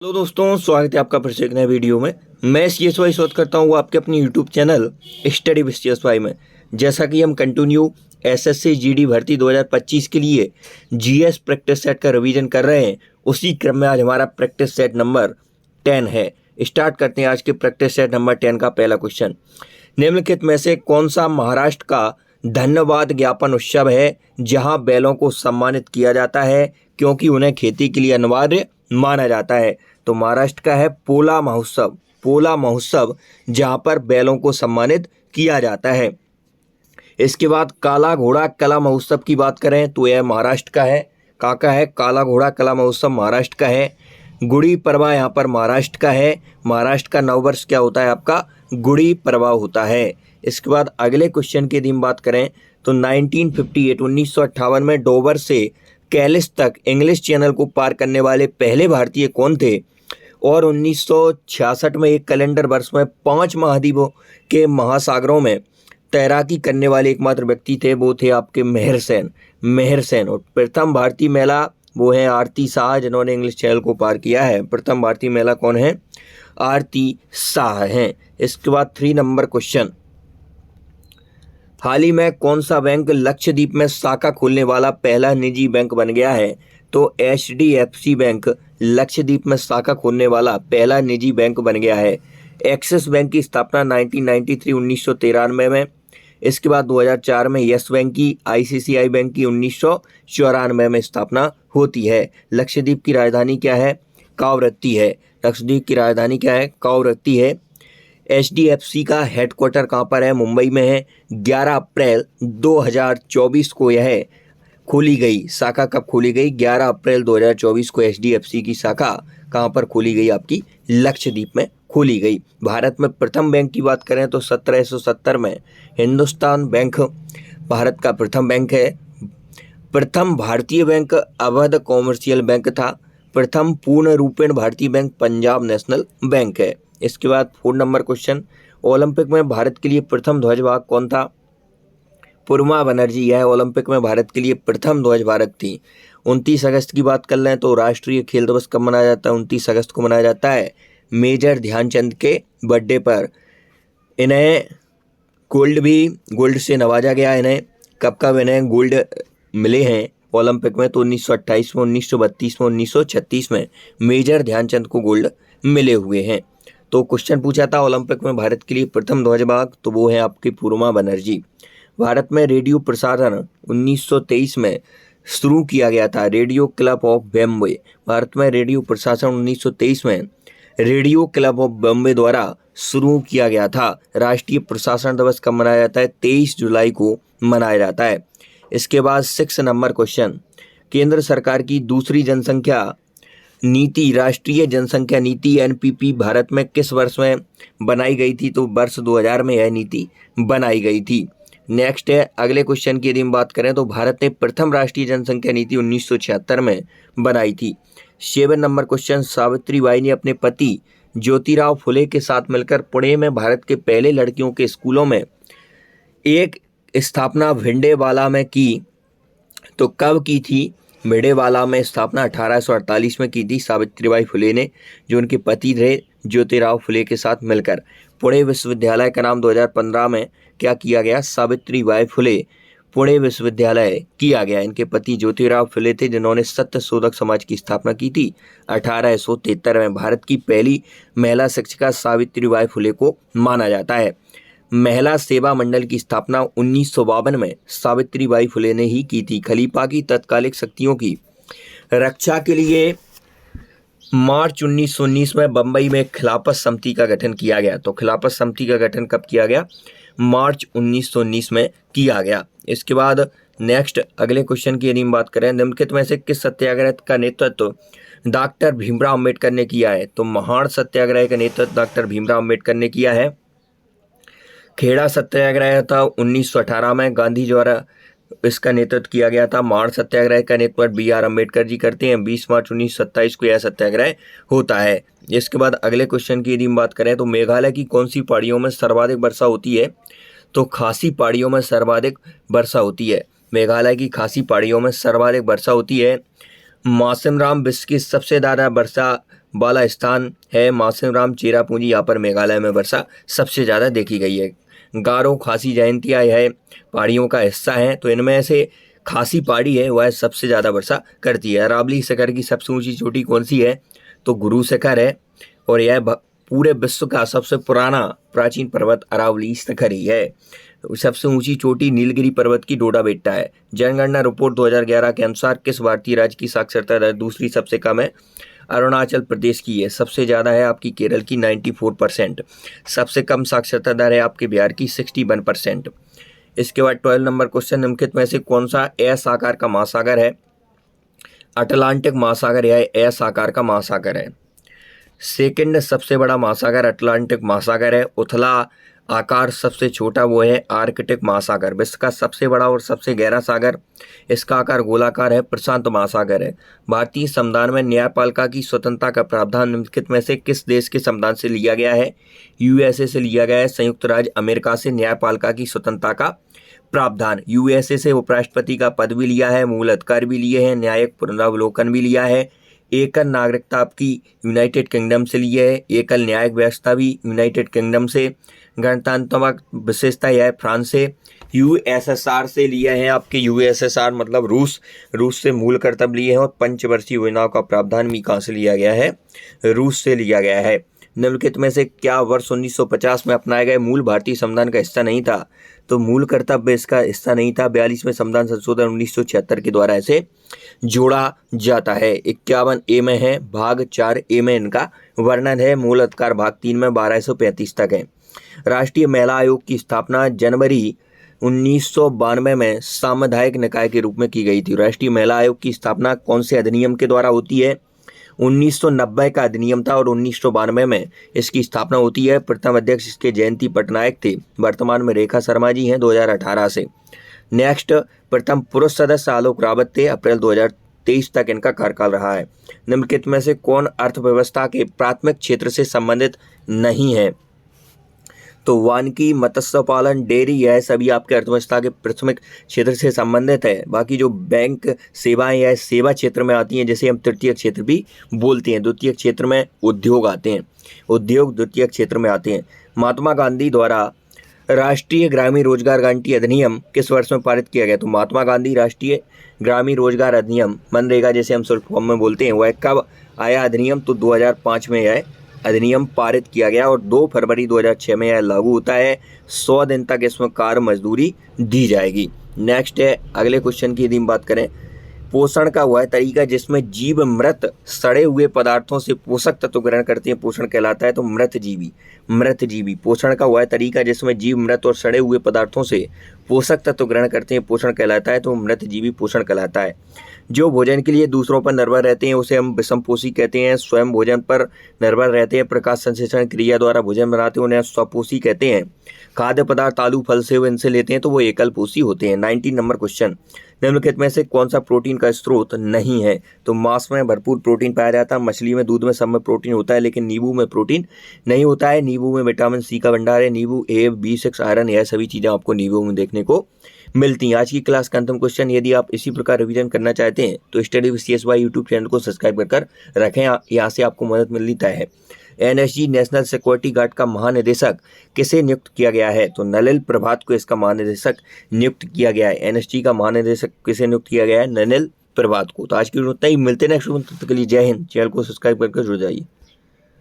Hello दोस्तों, स्वागत है आपका फिर से एक नए वीडियो में। मैं CSY शोध करता हूँ आपके अपनी YouTube channel study with CSY में। जैसा कि हम कंटिन्यू SSC GD भर्ती 2025 के लिए GS प्रैक्टिस सेट का रिवीजन कर रहे हैं, उसी क्रम में आज हमारा प्रैक्टिस सेट नंबर 10 है। स्टार्ट करते हैं आज के प्रैक्टिस सेट नंबर 10 का पहला क्वेश्चन। निम्नलिखित में से कौन सा महाराष्ट्र का धन्यवाद ज्ञापन उत्सव है जहां बैलों को सम्मानित किया जाता है क्योंकि उन्हें खेती के लिए अनिवार्य माना जाता है? तो महाराष्ट्र का है पोला महोत्सव। पोला महोत्सव जहां पर बैलों को सम्मानित किया जाता है। इसके बाद काला घोड़ा कला महोत्सव की बात करें तो यह महाराष्ट्र का है। का है काला घोड़ा कला महोत्सव महाराष्ट्र का है। गुड़ी पड़वा यहाँ पर महाराष्ट्र का है। महाराष्ट्र का नववर्ष क्या होता है? आपका गुड़ी पड़वा होता है। इसके बाद अगले क्वेश्चन की यदि हम बात करें तो 1958 में डोवर से कैलिस तक इंग्लिश चैनल को पार करने वाले पहले भारतीय कौन थे? और 1966 में एक कैलेंडर वर्ष में 5 महाद्वीपों के महासागरों में तैराकी करने वाले एकमात्र व्यक्ति थे, वो थे आपके मेहर सेन। और प्रथम भारतीय महिला वो है आरती शाह, जिन्होंने इंग्लिश चैनल को पार किया है। प्रथम भारतीय महिला कौन है? आरती शाह हैं। इसके बाद 3 नंबर क्वेश्चन, हाल ही में कौन सा बैंक लक्षद्वीप में शाखा खोलने वाला पहला निजी बैंक बन गया है? तो HDFC बैंक लक्षद्वीप में शाखा खोलने वाला पहला निजी बैंक बन गया है। एक्सिस बैंक की स्थापना 1993 में। इसके बाद 2004 में यस बैंक की, ICICI बैंक की 1994 में स्थापना होती है। लक्षद्वीप की राजधानी क्या है? कावरत्ती है। लक्षद्वीप की राजधानी क्या है? कावरत्ती है। HDFC का हेडक्वार्टर कहाँ पर है? मुंबई में है। 11 अप्रैल 2024 को यह खोली गई। शाखा कब खोली गई? 11 अप्रैल 2024 को HDFC की शाखा कहाँ पर खोली गई? आपकी लक्षद्वीप में खोली गई। भारत में प्रथम बैंक की बात करें तो 1770 में हिंदुस्तान बैंक भारत का प्रथम बैंक है। प्रथम भारतीय बैंक अवध कॉमर्शियल बैंक था। प्रथम पूर्ण रूपेण भारतीय बैंक पंजाब नेशनल बैंक है। इसके बाद 4 नंबर क्वेश्चन, ओलंपिक में भारत के लिए प्रथम ध्वजवाहक कौन था? पूर्मा बनर्जी यह ओलंपिक में भारत के लिए प्रथम ध्वजवाहक थी। 29 अगस्त की बात कर लें तो राष्ट्रीय खेल दिवस कब मनाया जाता है? 29 अगस्त को मनाया जाता है मेजर ध्यानचंद के बर्थडे पर। इन्हें गोल्ड से नवाजा गया। इन्हें कब इन्हें गोल्ड मिले हैं ओलंपिक में? तो 1928 में, 1932 में, 1936 में मेजर ध्यानचंद को गोल्ड मिले हुए हैं। तो क्वेश्चन पूछा था ओलंपिक में भारत के लिए प्रथम ध्वजवाहक, तो वो है आपकी पूर्मा बनर्जी। भारत में रेडियो प्रसारण 1923 में शुरू किया गया था। Radio club of Bombay. Bharat में रेडियो प्रसारण 1923 में रेडियो क्लब ऑफ बॉम्बे द्वारा शुरू किया गया था। राष्ट्रीय प्रशासन दिवस कब मनाया जाता है? 23 जुलाई को मनाया जाता है। इसके बाद 6 नंबर क्वेश्चन, केंद्र सरकार की दूसरी जनसंख्या नीति, राष्ट्रीय जनसंख्या नीति NPP भारत में किस वर्ष में बनाई गई थी? तो वर्ष 2000 में यह नीति बनाई गई थी। नेक्स्ट है अगले क्वेश्चन की यदि हम बात करें तो भारत ने प्रथम राष्ट्रीय जनसंख्या नीति 1976 में बनाई थी। 7 नंबर क्वेश्चन, सावित्री बाई ने अपने पति ज्योतिराव फुले के साथ मिलकर पुणे में भारत के पहले लड़कियों के स्कूलों में एक स्थापना भिंडेवाला में की, तो कब की थी? भिंडेवाला में स्थापना 1848 में की थी सावित्रीबाई फुले ने, जो उनके पति थे ज्योतिराव फुले के साथ मिलकर। पुणे विश्वविद्यालय का नाम 2015 में क्या किया गया? सावित्रीबाई फुले पुणे विश्वविद्यालय किया गया। इनके पति ज्योतिराव फुले थे, जिन्होंने सत्य शोधक समाज की स्थापना की थी 1873 में। भारत की पहली महिला शिक्षिका सावित्रीबाई फुले को माना जाता है। महिला सेवा मंडल की स्थापना 1952 में सावित्रीबाई फुले ने ही की थी। खलीफा की तत्कालिक शक्तियों की रक्षा के लिए मार्च 1919 में बम्बई में खिलाफत समिति का गठन किया गया। तो खिलाफत समिति का गठन कब किया गया? मार्च 1919 में किया गया। इसके बाद नेक्स्ट अगले क्वेश्चन की यदि हम बात करें, निम्नलिखित में से किस सत्याग्रह का नेतृत्व डॉक्टर भीमराव अम्बेडकर ने किया है? तो महान सत्याग्रह का नेतृत्व डॉक्टर भीमराव अम्बेडकर ने किया है। खेड़ा सत्याग्रह था 1918 में, गांधी द्वारा इसका नेतृत्व किया गया था। महान सत्याग्रह का नेतृत्व BR अम्बेडकर जी करते हैं। 20 मार्च 1927 को यह सत्याग्रह होता है। इसके बाद अगले क्वेश्चन की यदि हम बात करें तो मेघालय की कौन सी पहाड़ियों में सर्वाधिक वर्षा होती है? तो खासी पहाड़ियों में सर्वाधिक वर्षा होती है। मेघालय की खासी पहाड़ियों में सर्वाधिक वर्षा होती है। मौसम राम विश्व की सबसे ज़्यादा वर्षा वाला स्थान है मासेराम चेरापूंजी। यहाँ पर मेघालय में वर्षा सबसे ज़्यादा देखी गई है। गारो खासी जयंतिया यह पहाड़ियों का हिस्सा है, तो इनमें से खासी पहाड़ी है वह सबसे ज़्यादा वर्षा करती है। अरावली शिखर की सबसे ऊंची चोटी कौन सी है? तो गुरु शिखर है, और यह पूरे विश्व का सबसे पुराना प्राचीन पर्वत अरावली शिखर ही है। सबसे ऊंची चोटी नीलगिरी पर्वत की डोडा बेट्टा है। जनगणना रिपोर्ट 2011 के अनुसार किस भारतीय राज्य की साक्षरता दर दूसरी सबसे कम है? अरुणाचल प्रदेश की है। सबसे ज़्यादा है आपकी केरल की 94%। सबसे कम साक्षरता दर है आपके बिहार की 61%। इसके बाद 12 नंबर क्वेश्चन, निम्नलिखित में से कौन सा एस आकार का महासागर है? अटलांटिक महासागर यह एस आकार का महासागर है। सेकंड सबसे बड़ा महासागर अटलांटिक महासागर है। उथला आकार सबसे छोटा वो है आर्कटिक महासागर। विश्व का सबसे बड़ा और सबसे गहरा सागर, इसका आकार गोलाकार है, प्रशांत महासागर है। भारतीय संविधान में न्यायपालिका की स्वतंत्रता का प्रावधान निम्नलिखित में से किस देश के संविधान से लिया गया है? यूएसए से लिया गया है। संयुक्त राज्य अमेरिका से न्यायपालिका की स्वतंत्रता का प्रावधान। यूएसए से उपराष्ट्रपति का पद भी लिया है, मूल अधिकार भी लिए हैं, न्यायिक पुनरावलोकन भी लिया है। एकल नागरिकता आपकी यूनाइटेड किंगडम से ली है। एकल न्यायिक व्यवस्था भी यूनाइटेड किंगडम से। गणतंत्रात्मक विशेषता यह है फ्रांस से। यूएसएसआर से लिया है आपके, यूएसएसआर मतलब रूस से मूल कर्तव्य लिए हैं। और पंचवर्षीय योजनाओं का प्रावधान भी कहाँ से लिया गया है? रूस से लिया गया है। निम्नलिखित में से क्या वर्ष 1950 में अपनाए गए मूल भारतीय संविधान का हिस्सा नहीं था? तो मूल कर्तव्य इसका हिस्सा नहीं था। 42वें संविधान संशोधन 1976 के द्वारा इसे जोड़ा जाता है। 51 ए में है, भाग 4 ए में इनका वर्णन है। मूल अधिकार भाग 3 में 1235 तक है। राष्ट्रीय महिला आयोग की स्थापना जनवरी 1992 में सामुदायिक निकाय के रूप में की गई थी। राष्ट्रीय महिला आयोग की स्थापना कौन से अधिनियम के द्वारा होती है? 1990 का अधिनियम था और 1992 में इसकी स्थापना होती है। प्रथम अध्यक्ष इसके जयंती पटनायक थे। वर्तमान में रेखा शर्मा जी हैं 2018 से। नेक्स्ट, प्रथम पुरुष सदस्य आलोक रावत थे, अप्रैल 2023 तक इनका कार्यकाल रहा है। निम्नलिखित में से कौन अर्थव्यवस्था के प्राथमिक क्षेत्र से संबंधित नहीं है? तो वानिकी, मत्स्य पालन, डेयरी, यह सभी आपके अर्थव्यवस्था के प्राथमिक क्षेत्र से संबंधित है। बाकी जो बैंक सेवाएं यह सेवा क्षेत्र में आती हैं, जैसे हम तृतीय क्षेत्र भी बोलते हैं। द्वितीय क्षेत्र में उद्योग आते हैं, उद्योग द्वितीय क्षेत्र में आते हैं। महात्मा गांधी द्वारा राष्ट्रीय ग्रामीण रोजगार गारंटी अधिनियम किस वर्ष में पारित किया गया? तो महात्मा गांधी राष्ट्रीय ग्रामीण रोजगार अधिनियम, मनरेगा जैसे हम शॉर्ट फॉर्म में बोलते हैं, वह कब आया अधिनियम? तो 2005 में यह अधिनियम पारित किया गया और 2 फरवरी 2006 में यह लागू होता है। 100 दिन तक इसमें कार्य मजदूरी दी जाएगी। नेक्स्ट है, अगले क्वेश्चन की यदि हम बात करें, पोषण का वह तरीका जिसमें जीव मृत सड़े हुए पदार्थों से पोषक तत्व ग्रहण करते हैं पोषण कहलाता है। तो मृतजीवी। पोषण का वह तरीका जिसमें जीव मृत और सड़े हुए पदार्थों से पोषक तत्व ग्रहण करते हैं पोषण कहलाता है। तो मृतजीवी पोषण कहलाता है। जो भोजन के लिए दूसरों पर निर्भर रहते हैं उसे हम विषमपोषी कहते हैं। स्वयं भोजन पर निर्भर रहते हैं, प्रकाश संश्लेषण क्रिया द्वारा भोजन बनाते हैं, उन्हें स्वपोषी कहते हैं। खाद्य पदार्थ आलू फल से वो इनसे लेते हैं तो वो एकल पोषी होते हैं। 19 नंबर क्वेश्चन, निम्नलिखित में से कौन सा प्रोटीन का स्रोत नहीं है? तो मांस में भरपूर प्रोटीन पाया जाता है, मछली में, दूध में, सब में प्रोटीन होता है, लेकिन नींबू में प्रोटीन नहीं होता है। नींबू में विटामिन सी का भंडार है। नींबू ए, B6, आयरन, यह सभी चीज़ें आपको नींबू में देखने को मिलती हैं। आज की क्लास का अंतिम क्वेश्चन, यदि आप इसी प्रकार रिवीजन करना चाहते हैं तो study with CSY YouTube channel को सब्सक्राइब कर रखें, यहाँ से आपको मदद मिलनी तय है। NSG नेशनल सिक्योरिटी गार्ड का महानिदेशक किसे नियुक्त किया गया है? तो नलिन प्रभात को इसका महानिदेशक नियुक्त किया गया है। NSG का महानिदेशक किसे नियुक्त किया गया है? नलिन प्रभात को। तो आज की वीडियो इतना ही, मिलते हैं नेक्स्ट वीडियो में, तब तक के लिए जय हिंद। चैनल को सब्सक्राइब करके जुड़ जाइए।